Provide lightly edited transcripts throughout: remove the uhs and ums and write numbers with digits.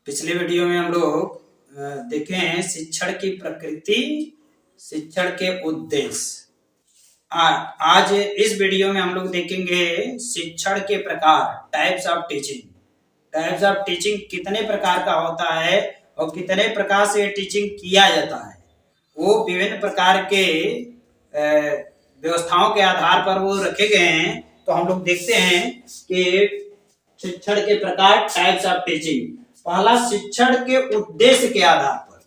पिछले वीडियो में हम लोग देखे हैं शिक्षण की प्रकृति, शिक्षण के उद्देश्य। आज इस वीडियो में हम लोग देखेंगे शिक्षण के प्रकार, types of teaching. Types of teaching कितने प्रकार का होता है और कितने प्रकार से टीचिंग किया जाता है, वो विभिन्न प्रकार के व्यवस्थाओं के आधार पर वो रखे गए हैं। तो हम लोग देखते हैं कि शिक्षण के प्रकार, टाइप्स ऑफ टीचिंग। पहला, शिक्षण के उद्देश्य के आधार पर।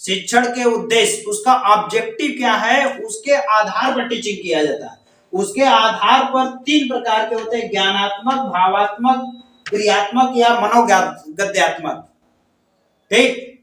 शिक्षण के उद्देश्य, उसका ऑब्जेक्टिव क्या है, उसके आधार पर टीचिंग किया जाता है। उसके आधार पर तीन प्रकार के होते हैं: ज्ञानात्मक, भावात्मक, क्रियात्मक या मनोगद्यात्मक। ठीक,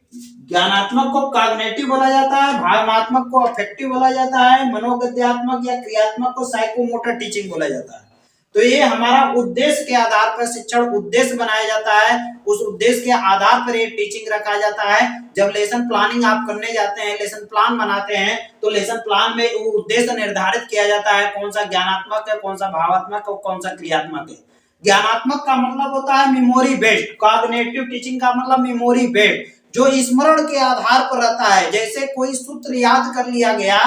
ज्ञानात्मक को कॉग्निटिव बोला जाता है, भावनात्मक को अफेक्टिव बोला जाता है, मनोगद्यात्मक या क्रियात्मक को साइकोमोटर टीचिंग बोला जाता है। तो ये हमारा उद्देश्य के आधार पर शिक्षण उद्देश्य बनाया जाता है, उस उद्देश्य के आधार पर ये टीचिंग रखा जाता है। जब लेसन प्लानिंग आप करने जाते हैं, लेसन प्लान बनाते हैं, तो लेसन प्लान में उद्देश्य निर्धारित किया जाता है, कौन सा ज्ञानात्मक है, कौन सा भावात्मक है, कौन सा क्रियात्मक है। ज्ञानात्मक का मतलब होता है मेमोरी बेस्ड, कॉग्निटिव टीचिंग का मतलब मेमोरी बेस्ड, जो स्मरण के आधार पर रहता है। जैसे कोई सूत्र याद कर लिया गया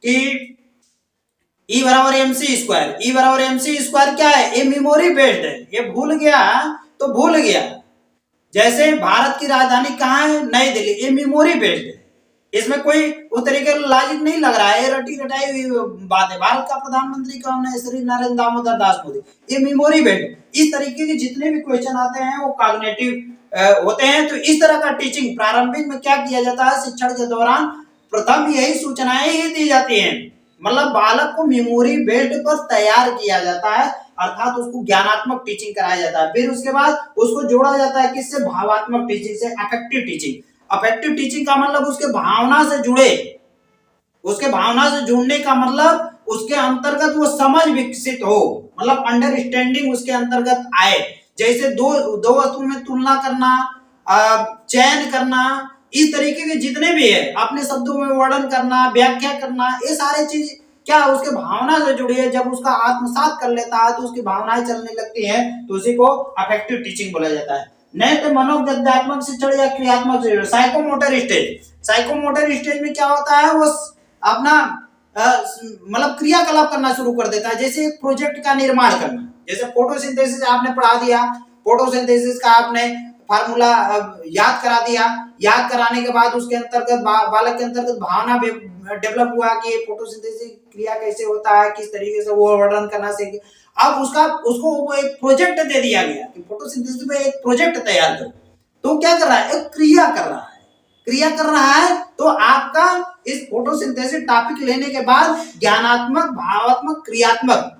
कि E बराबर MC स्क्वायर, E बराबर MC स्क्वायर क्या है, ये मेमोरी बेस्ड है। ये भूल गया तो भूल गया। जैसे भारत की राजधानी कहाँ है, नई दिल्ली, ये मेमोरी बेस्ड है। इसमें कोई उस तरीके का लॉजिक नहीं लग रहा है, ये रटी रटाई हुई बात है। भारत का प्रधानमंत्री कौन है, श्री नरेंद्र दामोदर दास मोदी, ये मेमोरी बेस्ड। इस तरीके के जितने भी क्वेश्चन आते हैं वो कॉग्निटिव होते हैं। तो इस तरह का टीचिंग प्रारंभिक में क्या किया जाता है, शिक्षण के दौरान प्रथम यही सूचनाएं ही दी जाती हैं, मतलब बालक को मेमोरी बेस्ड पर तैयार किया जाता है, अर्थात उसको ज्ञानात्मक टीचिंग कराया जाता है। फिर उसके बाद उसको जोड़ा जाता है किससे, भावात्मक टीचिंग से, अफेक्टिव टीचिंग। अफेक्टिव टीचिंग का मतलब उसके भावना से जुड़े, उसके भावना से जुड़ने का मतलब उसके अंतर्गत वो समझ विकसित हो, मतलब अंडरस्टैंडिंग उसके अंतर्गत आए। जैसे दो वस्तु में तुलना करना, चयन करना, इस तरीके के जितने भी है, अपने शब्दों में वर्णन करना, व्याख्या करना, ये सारे चीज क्या उसके भावना से जुड़ी है। जब उसका आत्मसात कर लेता है तो उसकी भावनाएं चलने लगती हैं, तो उसी को अफेक्टिव टीचिंग बोला जाता है। नेक्स्ट, मनोगद्यात्मक शिक्षण या क्रियात्मक शिक्षण, साइकोमोटर स्टेज। साइकोमोटर स्टेज में क्या होता है, वो अपना मतलब क्रियाकलाप करना शुरू कर देता है। जैसे एक प्रोजेक्ट का निर्माण करना, जैसे फोटोसिंथेसिस आपने पढ़ा दिया, फोटोसिंथेसिस का आपने फार्मूला याद करा दिया। याद कराने के बाद उसके अंतर्गत बालक के अंतर्गत भावना डेवलप हुआ कि फोटोसिंथेसिस क्रिया कैसे होता है, किस तरीके से वो वर्णन करना सीखे। अब उसको वो एक प्रोजेक्ट दे दिया गया कि फोटोसिंथेसिस में एक प्रोजेक्ट तैयार करो। तो क्या कर रहा है, एक क्रिया कर रहा है, क्रिया कर रहा है। तो आपका इस फोटोसिंथेसिस टॉपिक लेने के बाद ज्ञानात्मक, भावात्मक, क्रियात्मक,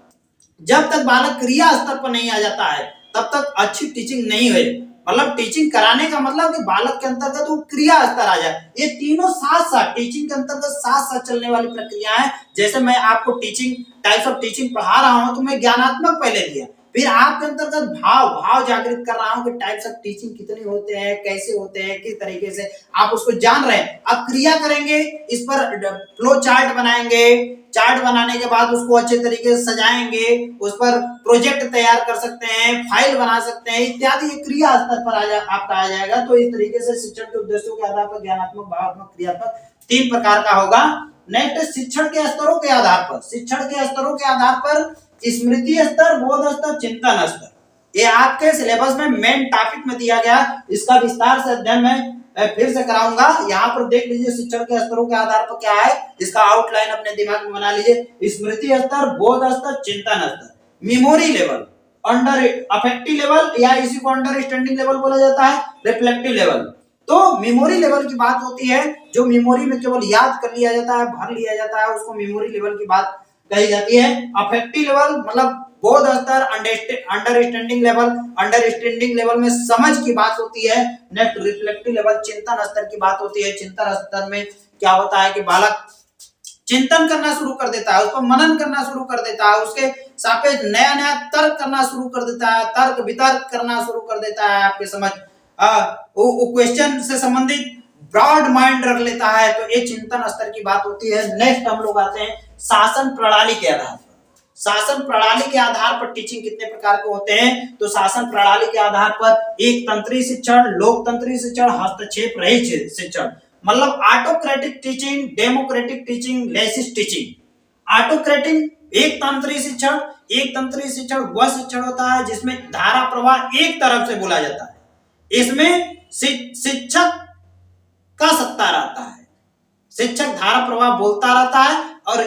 जब तक बालक क्रिया स्तर पर नहीं आ जाता है तब तक अच्छी टीचिंग नहीं हुई। मतलब टीचिंग कराने का मतलब कि बालक के अंतर्गत वो क्रिया स्तर आ जाए। ये तीनों साथ साथ टीचिंग के अंतर्गत साथ साथ चलने वाली प्रक्रिया है। जैसे मैं आपको टीचिंग, टाइप्स ऑफ टीचिंग पढ़ा रहा हूं, तो मैं ज्ञानात्मक पहले दिया, फिर आपके अंतर्गत भाव जागृत कर रहा हूं कि टाइप्स ऑफ टीचिंग कितने होते हैं, कैसे होते हैं, किस तरीके से आप उसको जान रहे हैं। अब क्रिया करेंगे, इस पर फ्लो चार्ट बनाएंगे, चार्ट बनाने के बाद उसको अच्छे तरीके से सजाएंगे, उस पर प्रोजेक्ट तैयार कर सकते हैं, फाइल बना सकते हैं इत्यादि। क्रिया स्तर पर आपका आ जाएगा। तो इस तरीके से शिक्षण के उद्देश्यों के आधार पर ज्ञानात्मक, भावात्मक, क्रियात्मक तीन प्रकार का होगा। नेक्स्ट, शिक्षण के स्तरों के आधार पर। शिक्षण के स्तरों के आधार पर स्मृति स्तर, बोध स्तर, चिंतन स्तर, ये आपके सिलेबस में मेन टॉपिक में दिया गया। इसका विस्तार से अध्ययन मैं फिर से कराऊंगा। यहाँ पर देख लीजिए शिक्षण के स्तरों के आधार पर क्या है, इसका आउटलाइन अपने दिमाग में बना लीजिए। स्मृति स्तर, बोध स्तर, चिंतन स्तर, memory level, under affective level या इसी को अंडरस्टैंडिंग लेवल बोला जाता है, रिफ्लेक्टिव लेवल। तो मेमोरी लेवल की बात होती है, जो मेमोरी में केवल याद कर लिया जाता है, भर लिया जाता है, उसको मेमोरी लेवल की बात कही जाती है। अफेक्टिव लेवल मतलब बोध स्तर, अंडरस्टैंडिंग लेवल, अंडरस्टैंडिंग लेवल में समझ की बात होती है। नेक्स्ट, रिफ्लेक्टिव लेवल, चिंतन स्तर की बात होती है। चिंतन स्तर में क्या होता है कि बालक चिंतन करना शुरू कर देता है, उसको मनन करना शुरू कर देता है, उसके सापेक्ष नया नया तर्क करना शुरू कर देता है, तर्क वितर्क करना शुरू कर देता है। आपके समझ क्वेश्चन से संबंधित ब्रॉड माइंड रख लेता है। तो ये चिंतन स्तर की बात होती है। नेक्स्ट हम लोग आते हैं शासन प्रणाली के आधार पर। शासन प्रणाली के आधार पर टीचिंग कितने प्रकार के होते हैं? तो शासन प्रणाली के आधार पर एक तंत्री शिक्षण, लोकतंत्री शिक्षण, हस्तक्षेप रहित शिक्षण। मतलब autocratic teaching, democratic teaching, laces teaching. Autocratic एक तंत्री शिक्षण, एक तंत्री शिक्षण वह शिक्षण होता है जिसमें धारा प्रवाह एक तरफ से बोला जाता है। इसमें शिक्षक का सत्ता रहता है, शिक्षक धारा प्रवाह बोलता रहता है और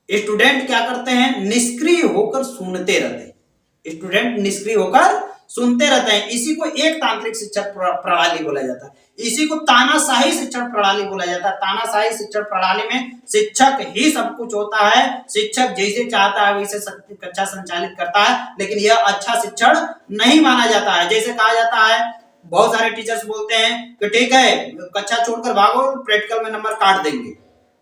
स्टूडेंट क्या करते हैं? निष्क्रिय होकर सुनते रहते हैं। स्टूडेंट निष्क्रिय होकर सुनते रहते हैं। इसी को एक तांत्रिक शिक्षण प्रणाली बोला जाता है। इसी को तानाशाही शिक्षण प्रणाली बोला जाता है। तानाशाही शिक्षण प्रणाली में शिक्षक ही सब कुछ होता है, शिक्षक जैसे चाहता है वैसे कक्षा संचालित करता है, लेकिन यह अच्छा शिक्षण नहीं माना जाता है। जैसे कहा जाता है, बहुत सारे टीचर्स बोलते हैं कि ठीक है कक्षा छोड़कर भागो, प्रैक्टिकल में नंबर काट देंगे।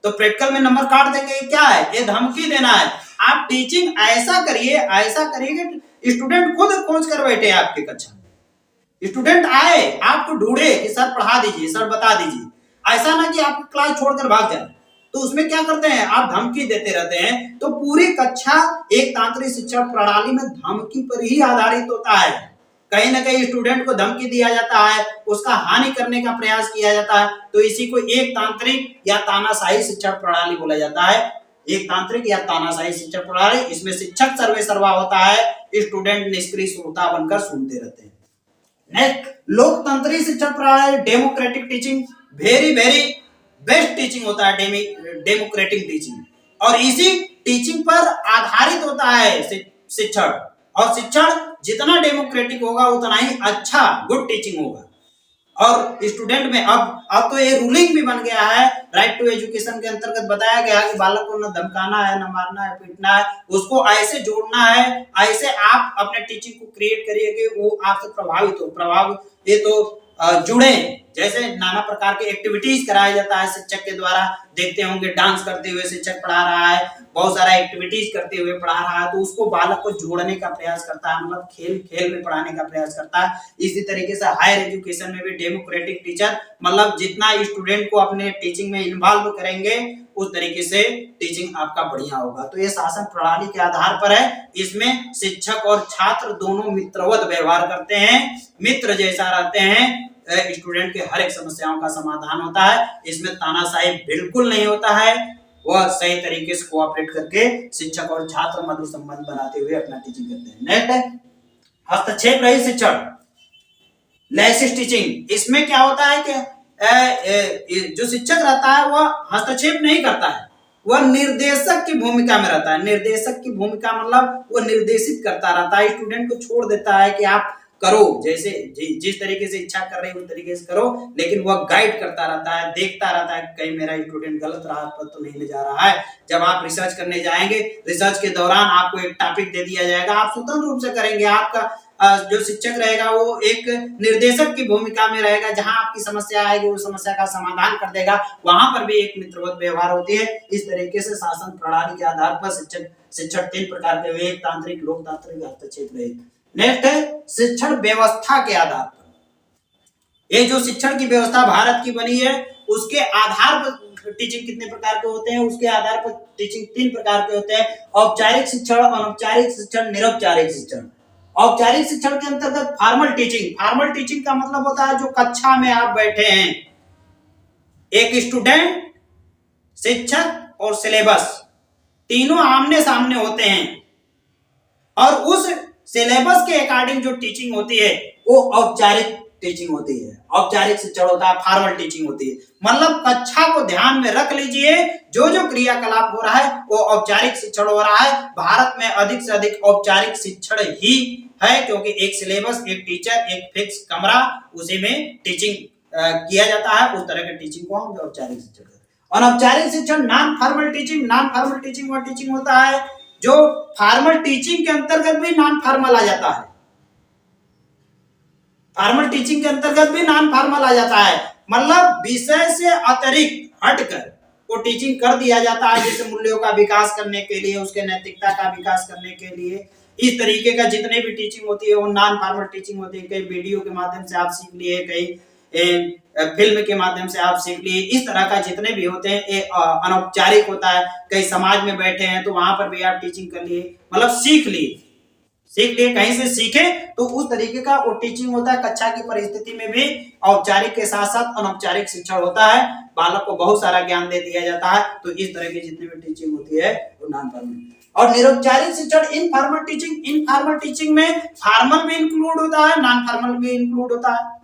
तो प्रैक्टिकल में नंबर काट देंगे क्या है? ये धमकी देना है। आप टीचिंग ऐसा करिए कि स्टूडेंट खुद खोज कर बैठे आपके कक्षा में, स्टूडेंट आए आपको ढूंढे कि सर पढ़ा दीजिए, सर बता दीजिए। ऐसा ना कि आप क्लास छोड़कर भाग जाए। तो उसमें क्या करते हैं? आप धमकी देते रहते हैं। तो पूरी कक्षा एक तांत्रिक शिक्षण प्रणाली में धमकी पर ही आधारित होता है। कहीं ना कहीं स्टूडेंट को धमकी दिया जाता है, उसका हानि करने का प्रयास किया जाता है। तो इसी को एक तांत्रिक या तानाशाही शिक्षण प्रणाली बोला जाता है। एक तांत्रिक या तानाशाही शिक्षण प्रणाली, इसमें शिक्षक सर्वे सर्वा होता है, स्टूडेंट निष्क्रिय श्रोता बनकर सुनते रहते हैं। नेक्स्ट, लोकतंत्री शिक्षण प्रणाली, democratic teaching, very best teaching होता है डेमोक्रेटिक टीचिंग। और इसी टीचिंग पर आधारित होता है शिक्षण। और शिक्षण जितना डेमोक्रेटिक होगा उतना ही अच्छा गुड टीचिंग होगा। और स्टूडेंट में अब तो ये रूलिंग भी बन गया है, राइट टू एजुकेशन के अंतर्गत बताया गया है कि बालक को न धमकाना है, न मारना है, पीटना है, उसको ऐसे जोड़ना है, ऐसे आप अपने टीचिंग को क्रिएट करिए कि वो आपसे जुड़े। जैसे नाना प्रकार के एक्टिविटीज कराया जाता है शिक्षक के द्वारा, देखते होंगे डांस करते हुए शिक्षक पढ़ा रहा है, बहुत सारा एक्टिविटीज करते हुए पढ़ा रहा है, तो उसको बालक को जोड़ने का प्रयास करता है, मतलब खेल में पढ़ाने का प्रयास करता है। इसी तरीके से हायर एजुकेशन में भी डेमोक्रेटिक टीचर, मतलब जितना स्टूडेंट को अपने टीचिंग में इन्वॉल्व करेंगे उस तरीके से टीचिंग आपका बढ़िया होगा। तो ये शासन प्रणाली के आधार पर है। इसमें शिक्षक और छात्र दोनों मित्रवत व्यवहार करते हैं, मित्र जैसा रहते हैं, स्टूडेंट के हर एक समस्याओं का समाधान होता है। इसमें तानाशाही बिल्कुल नहीं होता है, वह सही तरीके से कोऑपरेट करके शिक्षक और छात्र मधुर संबंध बनाते हुए अपना टीचिंग करते हैं। नेक्स्ट है हस्तक्षेप रहित शिक्षण, लेसिस टीचिंग। इसमें क्या होता है कि जो शिक्षक रहता है वह हस्तक्षेप नहीं करता है, वह निर्देशक की भूमिका में रहता है। निर्देशक की भूमिका मतलब वह निर्देशित करता रहता है, स्टूडेंट को छोड़ देता है कि आप करो, जैसे जिस तरीके से इच्छा कर रहे हो उस तरीके से करो, लेकिन वह गाइड करता रहता है, देखता रहता है कहीं मेरा स्टूडेंट गलत राह पर तो नहीं ले जा रहा है। जब आप रिसर्च करने जाएंगे, रिसर्च के दौरान आपको एक टॉपिक दे दिया जाएगा, आप स्वतंत्र रूप से करेंगे। आपका जो शिक्षक रहेगा वो एक निर्देशक की भूमिका में रहेगा, जहां आपकी समस्या आएगी वो समस्या का समाधान कर देगा, वहां पर भी एक मित्रवत व्यवहार होती है। इस तरीके से शासन प्रणाली के आधार पर शिक्षक 3 प्रकार के, एक तांत्रिक, लोकतांत्रिक, हस्तक्षेप रहित। नेक्स्ट है शिक्षण व्यवस्था के आधार पर। ये जो शिक्षण की व्यवस्था भारत की बनी है उसके आधार पर टीचिंग कितने प्रकार के होते हैं? उसके आधार पर टीचिंग 3 प्रकार के होते हैं, औपचारिक शिक्षण, अनौपचारिक शिक्षण, निरौपचारिक शिक्षण। औपचारिक शिक्षण के अंतर्गत फॉर्मल टीचिंग। फॉर्मल टीचिंग का मतलब होता है जो कक्षा में आप बैठे हैं, एक स्टूडेंट, शिक्षक और सिलेबस तीनों आमने सामने होते हैं, और उस सिलेबस के अकॉर्डिंग जो टीचिंग होती है वो औपचारिक टीचिंग होती है, औपचारिक शिक्षण होता है, फॉर्मल टीचिंग होती है। मतलब कक्षा को ध्यान में रख लीजिए, जो क्रियाकलाप हो रहा है वो औपचारिक शिक्षण हो रहा है। भारत में अधिक से अधिक औपचारिक शिक्षण ही है, क्योंकि एक सिलेबस, एक टीचर, एक फिक्स कमरा, उसी में टीचिंग किया जाता है। उस तरह के टीचिंग को हम औपचारिक शिक्षण कहते हैं। अनौपचारिक शिक्षण, non formal teaching. Non formal teaching वह टीचिंग होता है जो फॉर्मल टीचिंग के अंतर्गत भी नॉन फॉर्मल आ जाता है, फॉर्मल टीचिंग के अंतर्गत भी नॉन फॉर्मल आ जाता है, मतलब विषय से अतिरिक्त हटकर वो टीचिंग कर दिया जाता है, जैसे मूल्यों का विकास करने के लिए, उसके नैतिकता का विकास करने के लिए। इस तरीके का जितने भी टीचिंग होती है वो नॉन फॉर्मल टीचिंग होती है। कई वीडियो के माध्यम से आप सीख लिए, कई फिल्म के माध्यम से आप सीख लिए। इस तरह का जितने भी होते हैं ये अनौपचारिक होता है। कहीं समाज में बैठे हैं तो वहां पर भी आप टीचिंग कर लिए, मतलब सीख लिए कहीं से सीखे तो उस तरीके का वो टीचिंग होता है। कक्षा की परिस्थिति में भी औपचारिक के साथ साथ अनौपचारिक शिक्षण होता है, बालक को बहुत सारा ज्ञान दे दिया जाता है। तो इस तरह की जितनी भी टीचिंग होती है वो नॉन फॉर्मल। और निरौपचारिक शिक्षण इनफॉर्मल टीचिंग में फॉर्मल भी इंक्लूड होता है, नॉन फॉर्मल भी इंक्लूड होता है।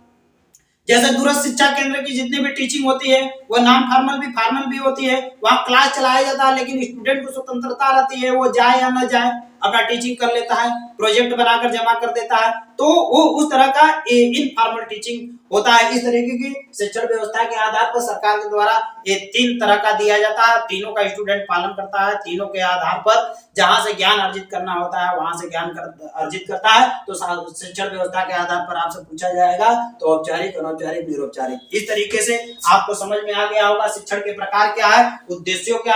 जैसे दूरस्थ शिक्षा केंद्र की जितनी भी टीचिंग होती है वो नॉन फॉर्मल भी फॉर्मल भी होती है। वहाँ क्लास चलाया जाता है लेकिन स्टूडेंट को स्वतंत्रता रहती है, वो जाए या ना जाए अपना टीचिंग कर लेता है, प्रोजेक्ट बनाकर जमा कर देता है। तो वो उस तरह का इनफॉर्मल टीचिंग होता है। इस तरीके की शिक्षण व्यवस्था के आधार पर सरकार के द्वारा ये 3 तरह का दिया जाता है, तीनों का स्टूडेंट पालन करता है। तीनों के आधार पर जहां से ज्ञान अर्जित करना होता है वहां से ज्ञान अर्जित करता है। तो शिक्षण व्यवस्था के आधार पर आपसे पूछा जाएगा तो औपचारिक, अनौपचारिक, निरौपचारिक, इस तरीके से आपको समझ में आ गया होगा शिक्षण के प्रकार क्या है। उद्देश्यों के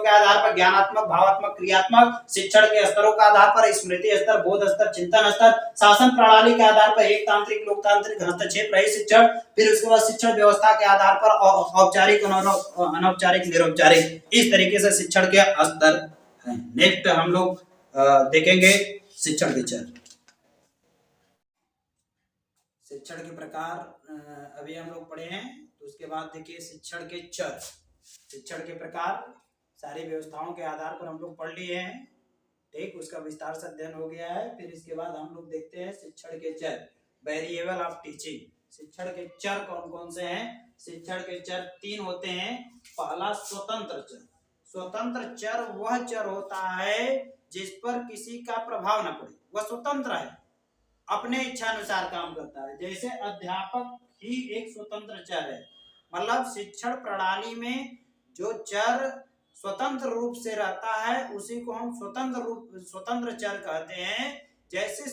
आधार पर ज्ञानात्मक, भावात्मक, क्रियात्मक, शिक्षण के स्तरों का आधार पर स्मृति स्तर, बोध स्तर, चिंतन स्तर, शासन प्रणाली के आधार पर एकतांत्रिक, लोकतांत्रिक, हस्तक्षेप रहित शिक्षण, फिर उसके बाद शिक्षण व्यवस्था के आधार पर औपचारिक, अनौपचारिक, निरौपचारिक, इस तरीके से शिक्षण के स्तर हैं। नेक्स्ट हम लोग देखेंगे शिक्षण के चर, शिक्षण के प्रकार अभी हम लोग पढ़े हैं। तो उसके बाद देखिए शिक्षण के चर, शिक्षण के प्रकार सारी व्यवस्थाओं के आधार पर हम लोग पढ़ लिए हैं, ठीक, उसका विस्तार से अध्ययन हो गया है। फिर इसके बाद हम लोग देखते हैं शिक्षण के चर, वेरिएबल ऑफ टीचिंग। शिक्षण के चर कौन कौन से हैं? शिक्षण के चर 3 होते हैं। पहला स्वतंत्र चर। स्वतंत्र चर वह चर होता है जिस पर किसी का प्रभाव न पड़े, वह स्वतंत्र है, अपने इच्छा अनुसार काम करता है। जैसे अध्यापक ही एक स्वतंत्र चर है, मतलब शिक्षण प्रणाली में जो चर स्वतंत्र रूप से रहता है उसी को हम स्वतंत्र चर कहते हैं। जैसे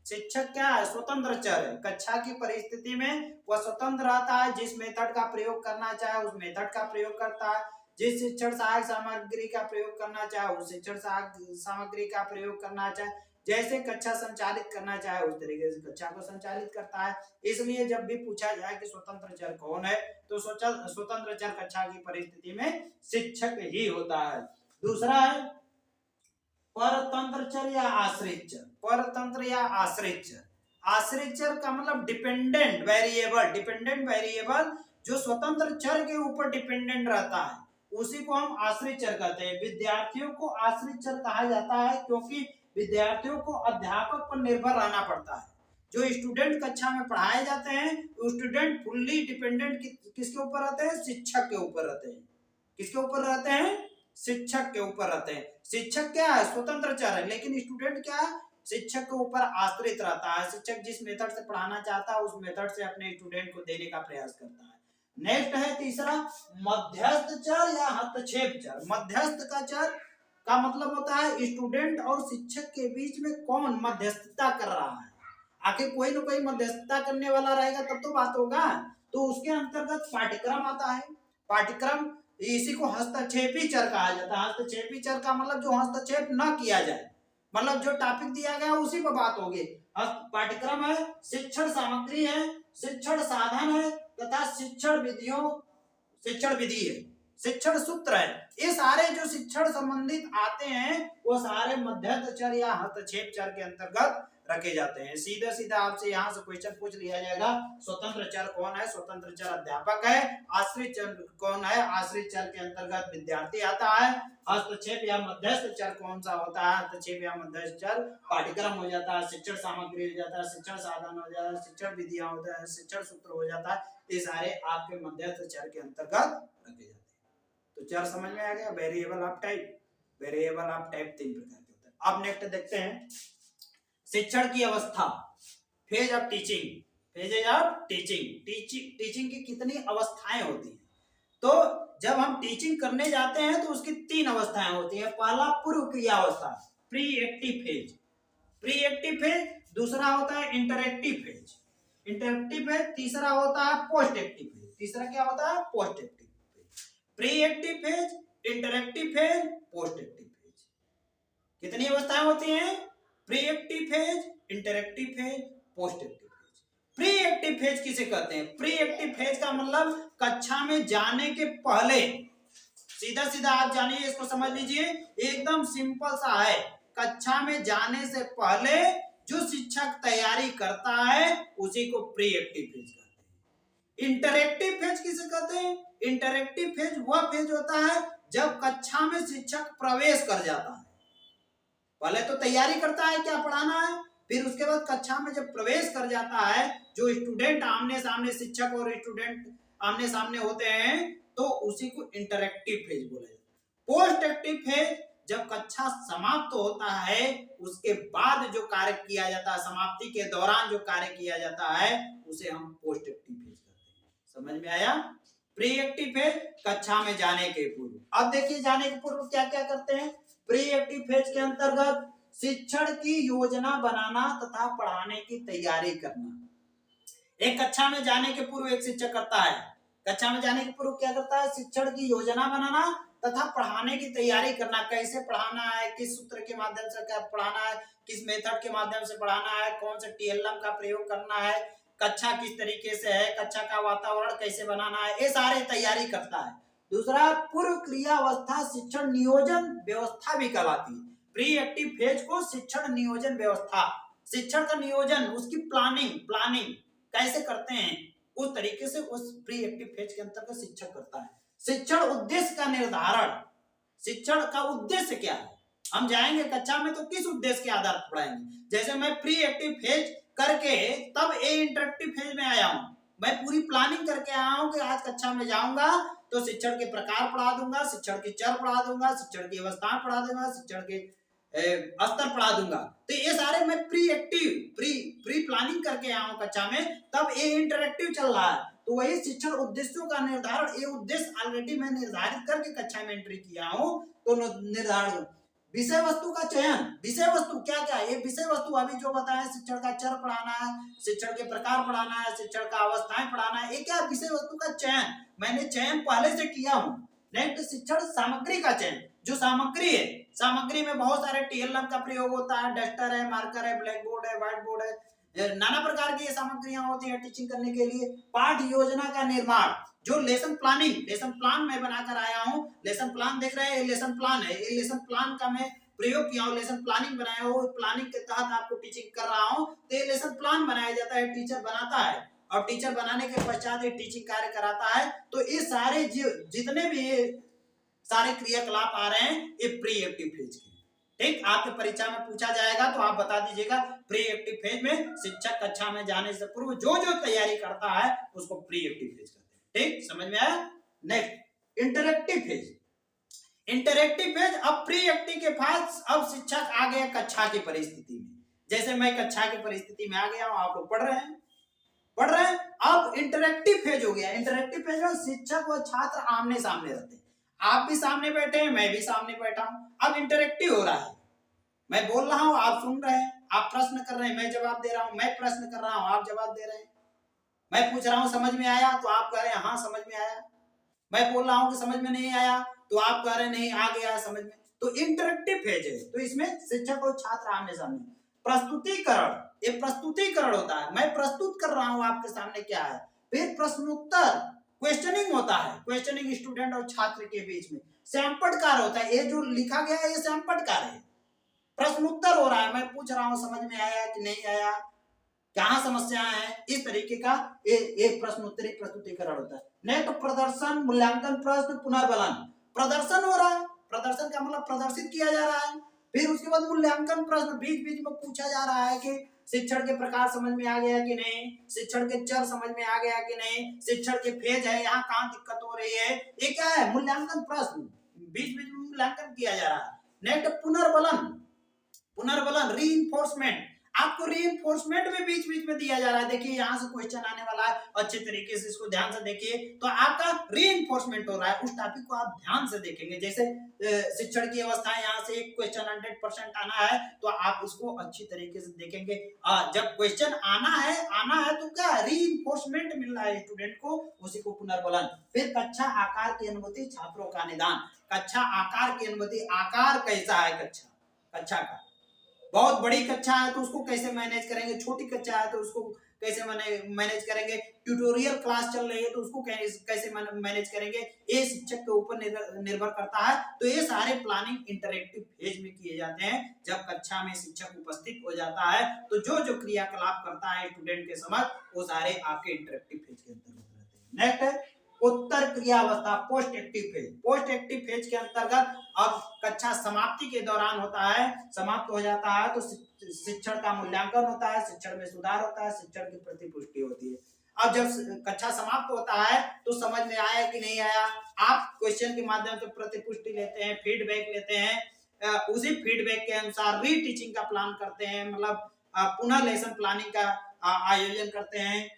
शिक्षक क्या है? स्वतंत्र चर है। कक्षा की परिस्थिति में वह स्वतंत्र रहता है, जिस मेथड का प्रयोग करना चाहे उस मेथड का प्रयोग करता है, जिस शिक्षण सहायक सामग्री का प्रयोग करना चाहे उस शिक्षण सहायक सामग्री का प्रयोग करना चाहे, जैसे कक्षा संचालित करना चाहे उस तरीके से कक्षा को संचालित करता है। इसलिए जब भी पूछा जाए कि स्वतंत्र चर कौन है तो स्वतंत्र चर कक्षा की परिस्थिति में शिक्षक ही होता है। दूसरा है परतंत्र चर या आश्रित चर। परतंत्र या आश्रित चर, आश्रित चर का मतलब डिपेंडेंट वेरिएबल जो स्वतंत्र चर के ऊपर डिपेंडेंट रहता है उसी को हम आश्रित चर कहते हैं। विद्यार्थियों को आश्रित चर कहा जाता है क्योंकि विद्यार्थियों को अध्यापक पर निर्भर रहना पड़ता है। जो स्टूडेंट कक्षा में पढ़ाए जाते हैं स्टूडेंट फुल्ली डिपेंडेंट किसके ऊपर रहते हैं? शिक्षक के ऊपर रहते हैं। किसके ऊपर रहते हैं? शिक्षक के ऊपर रहते हैं। शिक्षक क्या है? स्वतंत्र चर है, लेकिन स्टूडेंट क्या है? शिक्षक के ऊपर आश्रित रहता है। शिक्षक जिस मेथड से पढ़ाना चाहता है उस मेथड से अपने स्टूडेंट को देने का प्रयास करता है। नेक्स्ट है तीसरा मध्यस्थ चर या हस्तक्षेप चर। मध्यस्थ का चर का मतलब होता है स्टूडेंट और शिक्षक के बीच में कौन मध्यस्थता कर रहा है। आखिर कोई ना कोई मध्यस्थता करने वाला रहेगा तब तो बात होगा। तो उसके अंतर्गत पाठ्यक्रम आता है। पाठ्यक्रम इसी को हस्तक्षेपी चर कहा जाता है। हस्तक्षेपी चर का मतलब जो हस्तक्षेप न किया जाए, मतलब जो टॉपिक दिया गया उसी पर बात होगी। पाठ्यक्रम है, शिक्षण सामग्री है, शिक्षण साधन है तथा शिक्षण विधि है, शिक्षण सूत्र है। ये सारे जो शिक्षण संबंधित आते हैं वो सारे मध्यस्थ चर या हस्तक्षेप चर के अंतर्गत रखे जाते हैं। सीधा आपसे यहाँ से क्वेश्चन पूछ लिया जाएगा स्वतंत्र चर कौन है? स्वतंत्र चर अध्यापक है। आश्रित चर कौन है? आश्रित चर के अंतर्गत विद्यार्थी आता है। हस्तक्षेप या मध्यस्थ चर कौन सा होता है? हस्तक्षेप या मध्यस्थ चर पाठ्यक्रम हो जाता है, शिक्षण सामग्री हो जाता है, शिक्षण साधन हो जाता है, शिक्षण विधियां होता है, शिक्षण सूत्र हो जाता है। ये सारे आपके मध्यस्थ चर के अंतर्गत रखे जाते हैं। तो चर समझ में आ गया। वेरिएबल ऑफ टाइप 3 प्रकार के होते हैं। अब नेक्स्ट देखते हैं शिक्षण की अवस्था, फेज ऑफ टीचिंग की कितनी अवस्थाएं होती हैं। तो जब हम टीचिंग करने जाते हैं तो उसकी 3 अवस्थाएं होती हैं। पहला पूर्व क्रिया अवस्था, प्री एक्टिव फेज, दूसरा होता है इंटरएक्टिव फेज, तीसरा होता है पोस्ट एक्टिव फेज। तीसरा क्या होता है? Post active phase. Pre active phase, interactive phase, post active phase. कितनी अवस्थाएं होती हैं? Pre active phase, interactive phase, post active phase. Pre active phase किसे कहते हैं? प्री एक्टिव फेज का मतलब कक्षा में जाने के पहले, सीधा सीधा आप जानिए, इसको समझ लीजिए, एकदम सिंपल सा है। कक्षा में जाने से पहले जो शिक्षक तैयारी करता है उसी को प्री एक्टिव फेज कहते हैं। इंटरेक्टिव फेज किसे कहते हैं? इंटरेक्टिव फेज वह फेज होता है जब कक्षा में शिक्षक प्रवेश कर जाता है। पहले तो तैयारी करता है क्या पढ़ाना है, फिर उसके बाद कक्षा में जब प्रवेश कर जाता है, जो स्टूडेंट आमने सामने, शिक्षक और स्टूडेंट आमने सामने होते हैं, तो उसी को इंटरेक्टिव फेज बोला जाता है। पोस्ट एक्टिव फेज जब कक्षा समाप्त होता है उसके बाद जो कार्य किया जाता है, समाप्ति के दौरान जो कार्य किया जाता है उसे हम पोस्ट एक्टिव फेज कहते हैं। समझ में आया? प्री एक्टिव फेज कक्षा में जाने के पूर्व। अब देखिए जाने के पूर्व क्या क्या करते हैं। प्री एक्टिव फेज के अंतर्गत शिक्षण की योजना बनाना तथा पढ़ाने की तैयारी करना। एक कक्षा में जाने के पूर्व एक शिक्षक करता है, कक्षा में जाने के पूर्व क्या करता है? शिक्षण की योजना बनाना तथा पढ़ाने की तैयारी करना। कैसे पढ़ाना है, किस सूत्र के माध्यम से क्या पढ़ाना है, किस मेथड के माध्यम से पढ़ाना है, कौन से टीएलएम का प्रयोग करना है, कक्षा किस तरीके से है, कक्षा का वातावरण कैसे बनाना है, ये सारे तैयारी करता है। दूसरा, पूर्व क्रिया अवस्था शिक्षण नियोजन व्यवस्था भी कहलाती है। प्री एक्टिव फेज को शिक्षण नियोजन व्यवस्था, शिक्षण का नियोजन, उसकी प्लानिंग कैसे करते हैं उस तरीके से उस प्री एक्टिव फेज के अंतर्गत शिक्षक करता है। शिक्षण उद्देश्य का निर्धारण, शिक्षण का उद्देश्य क्या है, हम जाएंगे कक्षा में तो किस उद्देश्य के आधार पर पढ़ाएंगे। जैसे मैं प्री एक्टिव फेज करके तब ए इंटरेक्टिव फेज में आया हूं, मैं पूरी प्लानिंग करके आया हूं कि आज कक्षा में जाऊंगा तो शिक्षण के प्रकार पढ़ा दूंगा, शिक्षण के चर पढ़ा दूंगा, शिक्षण की अवस्थाएं पढ़ा दूंगा, शिक्षण के स्तर पढ़ा दूंगा। तो ये सारे मैं प्री प्लानिंग करके आया हूं कक्षा में, तब ये इंटरेक्टिव चल रहा है। तो वही शिक्षण उद्देश्यों का निर्धारण, ये उद्देश्य ऑलरेडी मैं निर्धारित करके कक्षा में एंट्री किया हूं, तो निर्धारण। विषय वस्तु का चयन, विषय वस्तु क्या क्या है? ये विषय वस्तु अभी जो बताया, शिक्षण का चर पढ़ाना है, शिक्षण के प्रकार पढ़ाना है, शिक्षण का अवस्थाएं पढ़ाना है, ये क्या विषय वस्तु का चयन, मैंने चयन पहले से किया हूं। नेक्स्ट, शिक्षण सामग्री का चयन, जो सामग्री है, सामग्री में बहुत सारे टीएलएम का प्रयोग होता है, डस्टर है, मार्कर है, ब्लैक बोर्ड है, व्हाइट बोर्ड है, नाना प्रकार की ये सामग्रियां होती हैं टीचिंग करने के लिए। पाठ योजना का निर्माण, जो लेसन प्लान मैं बनाकर आया हूं, लेसन प्लान देख रहे हैं, ये लेसन प्लान है, ये लेसन प्लान का मैं प्रयोग किया हूं, लेसन प्लानिंग बनाया हूं, प्लानिंग के तहत आपको टीचिंग कर रहा हूं। तो ये लेसन प्लान बनाया जाता है, टीचर बनाता है, और टीचर बनाने के पश्चात ये टीचिंग कार्य कराता है। तो ये सारे जितने भी ये सारे क्रियाकलाप आ रहे हैं, ये प्री एक्टिव फेज के। ठीक, आपके परीक्षा में पूछा जाएगा तो आप बता दीजिएगा, प्री एक्टिव फेज में शिक्षक कक्षा में जाने से पूर्व जो जो तैयारी करता है उसको प्री एक्टिव फेज कहते हैं। ठीक, समझ में आया? Next, interactive phase. Interactive phase, अब प्री एक्टिव के पास अब शिक्षक आ गया कक्षा की परिस्थिति में। जैसे मैं कक्षा की परिस्थिति में आ गया हूं, आप लोग पढ़ रहे हैं, अब इंटरेक्टिव फेज हो गया। इंटरेक्टिव फेज में शिक्षक व छात्र आमने सामने रहते हैं, आप भी सामने बैठे हैं, मैं भी सामने बैठा हूं। अब इंटरेक्टिव हो रहा है, मैं बोल रहा हूं, आप सुन रहे हैं, आप प्रश्न कर रहे हैं, मैं जवाब दे रहा हूं, मैं प्रश्न कर रहा हूं, आप जवाब दे रहे हैं, मैं पूछ रहा हूं समझ में आया तो आप कह रहे हैं हाँ समझ में आया, मैं बोल रहा हूं कि समझ में नहीं आया तो आप कह रहे हैं नहीं आ गया समझ में। तो इंटरेक्टिव फेज है, तो इसमें शिक्षक और छात्र आमने सामने। प्रस्तुतिकरण, ये प्रस्तुतिकरण होता है, मैं प्रस्तुत कर रहा हूं आपके सामने क्या है। फिर प्रश्नोत्तर, क्वेश्चनिंग होता है, क्वेश्चनिंग स्टूडेंट और छात्र के बीच में। सैंपटकार होता है, ये जो लिखा गया है ये सैंपटकार है। प्रश्नोत्तर हो रहा है, मैं पूछ रहा हूं समझ में आया कि नहीं आया, क्या समस्या है, इस तरीके का एक प्रश्नोत्तरी प्रस्तुतिकरण होता है। नेक्स्ट, प्रदर्शन, मूल्यांकन प्रश्न, पुनर्बलन। प्रदर्शन हो रहा है, प्रदर्शन का मतलब प्रदर्शित किया जा रहा है। फिर उसके बाद मूल्यांकन प्रश्न, बीच बीच में पूछा जा रहा है कि शिक्षण के प्रकार समझ में आ गया कि नहीं, शिक्षण के चर समझ में आ गया कि नहीं, शिक्षण के फेज है, यहाँ कहाँ दिक्कत हो रही है, ये क्या है, मूल्यांकन प्रश्न, बीच बीच में मूल्यांकन किया जा रहा है। नेक्स्ट, पुनर्बलन, रीइंफोर्समेंट, आपको रीइंफोर्समेंट में बीच बीच में दिया जा रहा है। देखिए यहाँ से क्वेश्चन आने वाला है, अच्छे तरीके से इसको ध्यान से देखिए, तो आपका रीइंफोर्समेंट हो रहा है, उस टॉपिक को आप ध्यान से देखेंगे। जैसे शिक्षण की अवस्था है, यहाँ से एक क्वेश्चन 100% आना है तो आप उसको अच्छी तरीके से देखेंगे। जब क्वेश्चन आना है तो क्या रीइंफोर्समेंट मिल रहा है स्टूडेंट को, उसी को पुनर्बलन। फिर कक्षा आकार की अनुमति, छात्रों का निदान, कक्षा आकार की अनुमति, आकार कैसा है कक्षा का, बहुत बड़ी कक्षा है तो उसको कैसे मैनेज करेंगे, छोटी कक्षा है तो उसको कैसे मैनेज करेंगे, ट्यूटोरियल क्लास चल रही है तो उसको कैसे मैनेज करेंगे, ये शिक्षक के ऊपर निर्भर करता है। तो ये सारे प्लानिंग इंटरेक्टिव फेज में किए जाते हैं। जब कक्षा में शिक्षक उपस्थित हो जाता है तो जो जो क्रियाकलाप करता है स्टूडेंट के समझ, वो सारे आपके इंटरेक्टिव फेज के अंतर्गत रहते हैं। नेक्स्ट है उत्तर क्रिया अवस्था, post active phase. Post active phase के अंतर्गत अब कक्षा समाप्ति के दौरान होता है, समाप्त हो जाता है तो शिक्षण का मूल्यांकन होता है, शिक्षण में सुधार होता है, शिक्षण की प्रतिपुष्टि होती है। अब जब कक्षा समाप्त होता है तो समझ में आया कि नहीं आया, आप क्वेश्चन के माध्यम से प्रतिपुष्टि लेते हैं, फीडबैक लेते हैं, उसी फीडबैक के अनुसार रीटीचिंग का प्लान करते हैं, मतलब पुनः लेसन प्लानिंग का आयोजन करते हैं।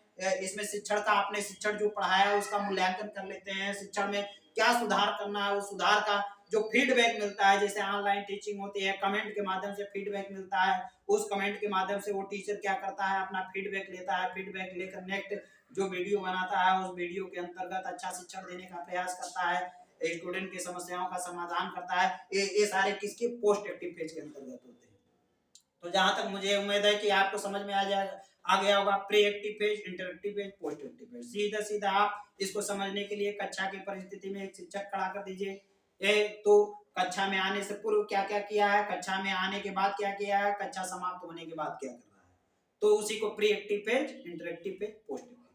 इसमें शिक्षण का, आपने शिक्षण जो पढ़ाया है उसका मूल्यांकन कर लेते हैं, शिक्षण में क्या सुधार करना है, उस सुधार का जो फीडबैक मिलता है, जैसे ऑनलाइन टीचिंग होती है, कमेंट के माध्यम से फीडबैक मिलता है, उस कमेंट के माध्यम से वो टीचर क्या करता है, अपना फीडबैक लेता है, फीडबैक लेकर नेक्स्ट जो वीडियो बनाता है उस वीडियो के अंतर्गत अच्छा शिक्षण देने का प्रयास करता है, स्टूडेंट की समस्याओं का समाधान करता है। ये सारे किसके, पोस्ट एक्टिव फेज के अंतर्गत होते हैं। तो जहां तक मुझे उम्मीद है कि आपको समझ में आ गया होगा, pre active phase, interactive phase, post active phase. सीधा सीधा आप इसको समझने के लिए कक्षा की परिस्थिति में एक शिक्षक खड़ा कर दीजिए, तो कक्षा में आने से पूर्व क्या क्या किया है, कक्षा में आने के बाद क्या किया है, कक्षा समाप्त होने के बाद क्या कर रहा है, तो उसी को pre active phase, interactive phase, post active